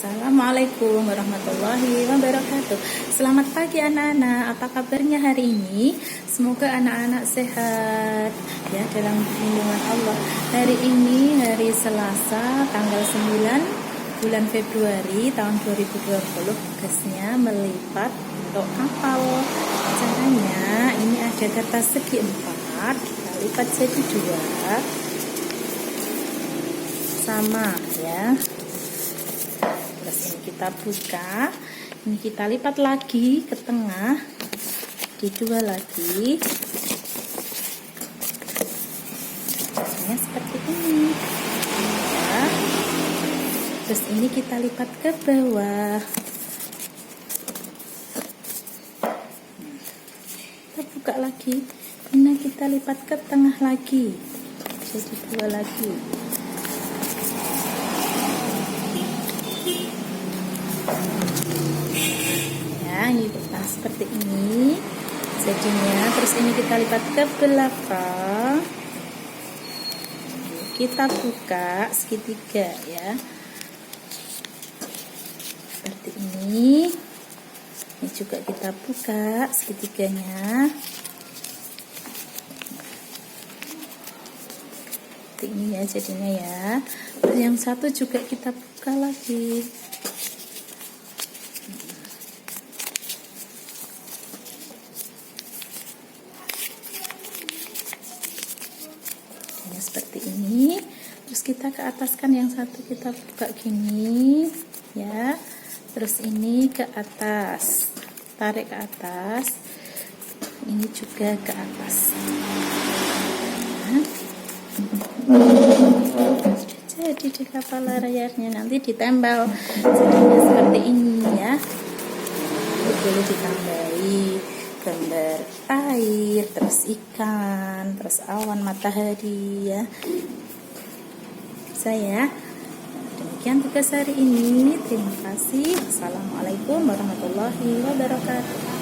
Assalamualaikum warahmatullahi wabarakatuh. Selamat pagi anak-anak, apa kabarnya hari ini? Semoga anak-anak sehat ya dalam lindungan Allah. Hari ini hari Selasa tanggal 9 bulan Februari tahun 2020. Tugasnya melipat untuk kapal. Caranya ini ada kertas segi 4, kita lipat jadi 2 sama ya. Terus ini kita buka, ini kita lipat lagi ke tengah, di 2 lagi, caranya seperti ini ya. Terus ini kita lipat ke bawah, kita buka lagi, ini kita lipat ke tengah lagi, jadi 2 lagi. Ya, ini nah, seperti ini jadinya. Terus ini kita lipat ke belakang, kita buka segitiga ya, seperti ini. Ini juga kita buka segitiganya, seperti ini ya jadinya ya. Terus yang satu juga kita buka lagi. Ya, seperti ini. Terus kita ke ataskan, yang satu kita buka gini ya. Terus ini ke atas, tarik ke atas, ini juga ke atas ya. Jadi di kapal layarnya nanti ditempel jadinya seperti ini ya. Boleh ditambahi gambar air, terus ikan, terus awan matahari ya. Saya demikian tugas hari ini. Terima kasih. Assalamualaikum warahmatullahi wabarakatuh.